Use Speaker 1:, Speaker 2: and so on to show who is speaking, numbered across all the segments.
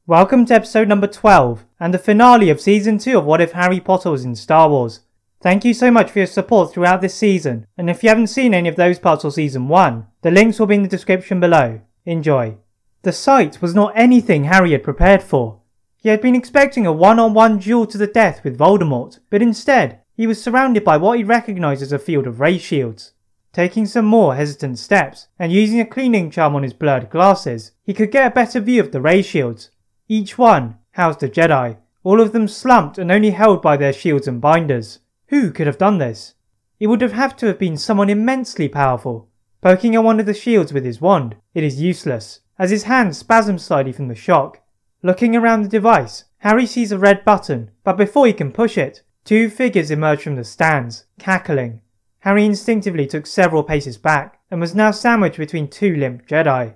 Speaker 1: Welcome to episode number 12, and the finale of season 2 of What If Harry Potter Was in Star Wars. Thank you so much for your support throughout this season, and if you haven't seen any of those parts of season 1, the links will be in the description below. Enjoy. The sight was not anything Harry had prepared for. He had been expecting a one-on-one duel to the death with Voldemort, but instead, he was surrounded by what he recognised as a field of ray shields. Taking some more hesitant steps, and using a cleaning charm on his blurred glasses, he could get a better view of the ray shields. Each one housed a Jedi, all of them slumped and only held by their shields and binders. Who could have done this? It would have to have been someone immensely powerful. Poking at one of the shields with his wand, it is useless, as his hand spasms slightly from the shock. Looking around the device, Harry sees a red button, but before he can push it, two figures emerge from the stands, cackling. Harry instinctively took several paces back, and was now sandwiched between two limp Jedi.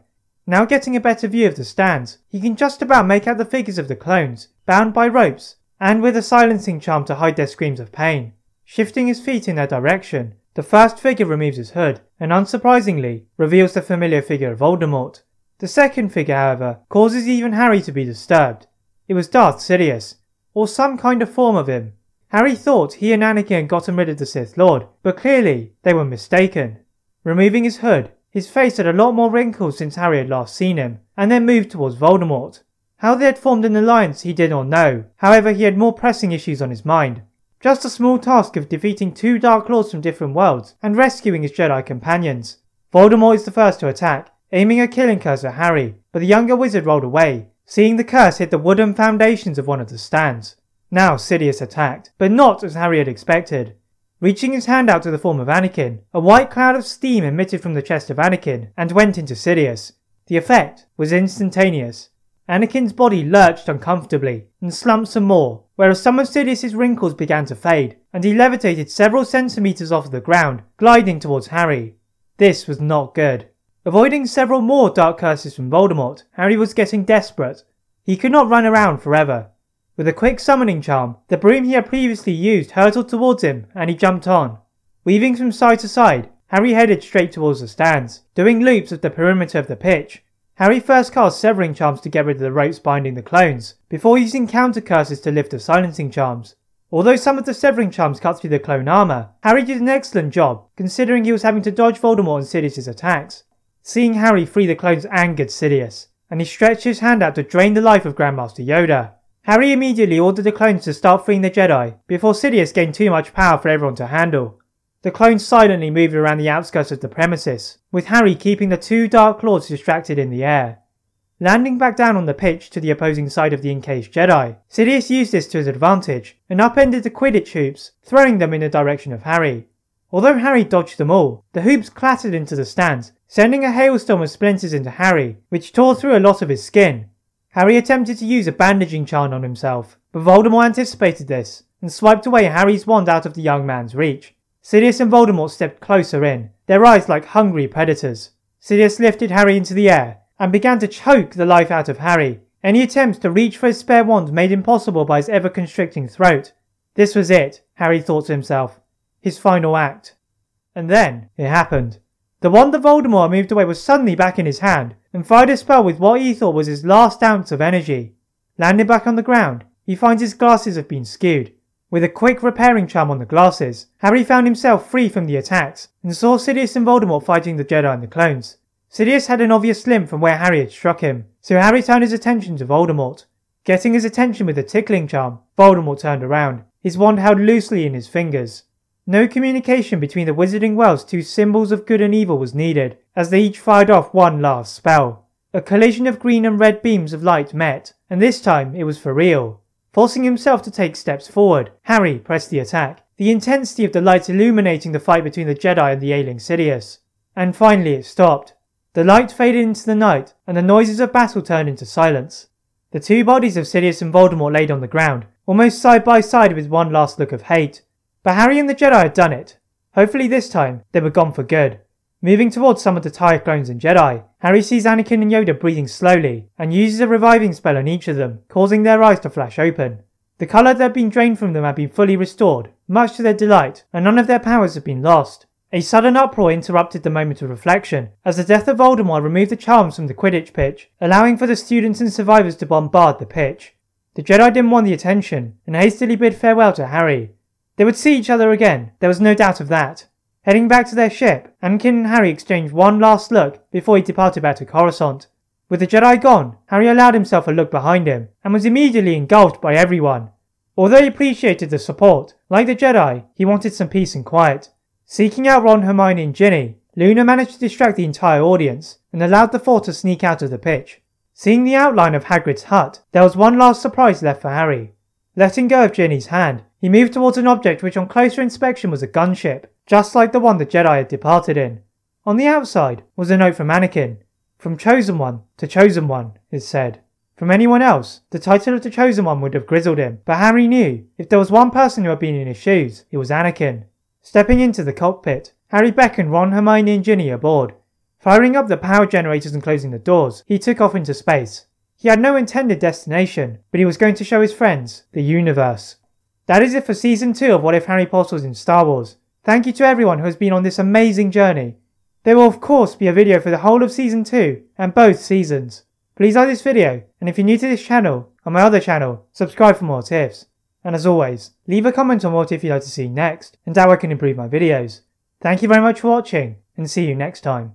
Speaker 1: Now getting a better view of the stands, he can just about make out the figures of the clones, bound by ropes, and with a silencing charm to hide their screams of pain. Shifting his feet in their direction, the first figure removes his hood, and unsurprisingly, reveals the familiar figure of Voldemort. The second figure, however, causes even Harry to be disturbed. It was Darth Sidious, or some kind of form of him. Harry thought he and Anakin had gotten rid of the Sith Lord, but clearly they were mistaken. Removing his hood, his face had a lot more wrinkles since Harry had last seen him, and then moved towards Voldemort. How they had formed an alliance he did not know, however he had more pressing issues on his mind. Just a small task of defeating two Dark Lords from different worlds and rescuing his Jedi companions. Voldemort is the first to attack, aiming a killing curse at Harry, but the younger wizard rolled away, seeing the curse hit the wooden foundations of one of the stands. Now Sidious attacked, but not as Harry had expected. Reaching his hand out to the form of Anakin, a white cloud of steam emitted from the chest of Anakin and went into Sidious. The effect was instantaneous. Anakin's body lurched uncomfortably and slumped some more, whereas some of Sidious's wrinkles began to fade, and he levitated several centimeters off the ground, gliding towards Harry. This was not good. Avoiding several more dark curses from Voldemort, Harry was getting desperate. He could not run around forever. With a quick summoning charm, the broom he had previously used hurtled towards him, and he jumped on. Weaving from side to side, Harry headed straight towards the stands, doing loops of the perimeter of the pitch. Harry first cast severing charms to get rid of the ropes binding the clones, before using counter curses to lift the silencing charms. Although some of the severing charms cut through the clone armor, Harry did an excellent job, considering he was having to dodge Voldemort and Sidious's attacks. Seeing Harry free the clones angered Sidious, and he stretched his hand out to drain the life of Grandmaster Yoda. Harry immediately ordered the clones to start freeing the Jedi, before Sidious gained too much power for everyone to handle. The clones silently moved around the outskirts of the premises, with Harry keeping the two Dark Lords distracted in the air. Landing back down on the pitch to the opposing side of the encaged Jedi, Sidious used this to his advantage, and upended the Quidditch hoops, throwing them in the direction of Harry. Although Harry dodged them all, the hoops clattered into the stands, sending a hailstorm of splinters into Harry, which tore through a lot of his skin. Harry attempted to use a bandaging charm on himself, but Voldemort anticipated this, and swiped away Harry's wand out of the young man's reach. Sidious and Voldemort stepped closer in, their eyes like hungry predators. Sidious lifted Harry into the air, and began to choke the life out of Harry. Any attempts to reach for his spare wand made impossible by his ever-constricting throat. This was it, Harry thought to himself. His final act. And then, it happened. The wand that Voldemort moved away was suddenly back in his hand, and fired a spell with what he thought was his last ounce of energy. Landing back on the ground, he finds his glasses have been skewed. With a quick repairing charm on the glasses, Harry found himself free from the attacks, and saw Sidious and Voldemort fighting the Jedi and the clones. Sidious had an obvious limp from where Harry had struck him, so Harry turned his attention to Voldemort. Getting his attention with a tickling charm, Voldemort turned around, his wand held loosely in his fingers. No communication between the Wizarding World's two symbols of good and evil was needed, as they each fired off one last spell. A collision of green and red beams of light met, and this time it was for real. Forcing himself to take steps forward, Harry pressed the attack, the intensity of the light illuminating the fight between the Jedi and the ailing Sidious. And finally it stopped. The light faded into the night, and the noises of battle turned into silence. The two bodies of Sidious and Voldemort laid on the ground, almost side by side with one last look of hate. But Harry and the Jedi had done it. Hopefully this time, they were gone for good. Moving towards some of the tired clones and Jedi, Harry sees Anakin and Yoda breathing slowly, and uses a reviving spell on each of them, causing their eyes to flash open. The colour that had been drained from them had been fully restored, much to their delight, and none of their powers had been lost. A sudden uproar interrupted the moment of reflection, as the death of Voldemort removed the charms from the Quidditch pitch, allowing for the students and survivors to bombard the pitch. The Jedi didn't want the attention, and hastily bid farewell to Harry. They would see each other again, there was no doubt of that. Heading back to their ship, Anakin and Harry exchanged one last look before he departed back to Coruscant. With the Jedi gone, Harry allowed himself a look behind him, and was immediately engulfed by everyone. Although he appreciated the support, like the Jedi, he wanted some peace and quiet. Seeking out Ron, Hermione and Ginny, Luna managed to distract the entire audience, and allowed the four to sneak out of the pitch. Seeing the outline of Hagrid's hut, there was one last surprise left for Harry. Letting go of Ginny's hand, he moved towards an object which on closer inspection was a gunship, just like the one the Jedi had departed in. On the outside was a note from Anakin. From Chosen One to Chosen One, it said. From anyone else, the title of the Chosen One would have grizzled him, but Harry knew if there was one person who had been in his shoes, it was Anakin. Stepping into the cockpit, Harry beckoned Ron, Hermione and Ginny aboard. Firing up the power generators and closing the doors, he took off into space. He had no intended destination, but he was going to show his friends the universe. That is it for Season 2 of What If Harry Potter Was in Star Wars. Thank you to everyone who has been on this amazing journey. There will of course be a video for the whole of Season 2 and both seasons. Please like this video, and if you're new to this channel or my other channel, subscribe for more tips. And as always, leave a comment on what if you'd like to see next and how I can improve my videos. Thank you very much for watching, and see you next time.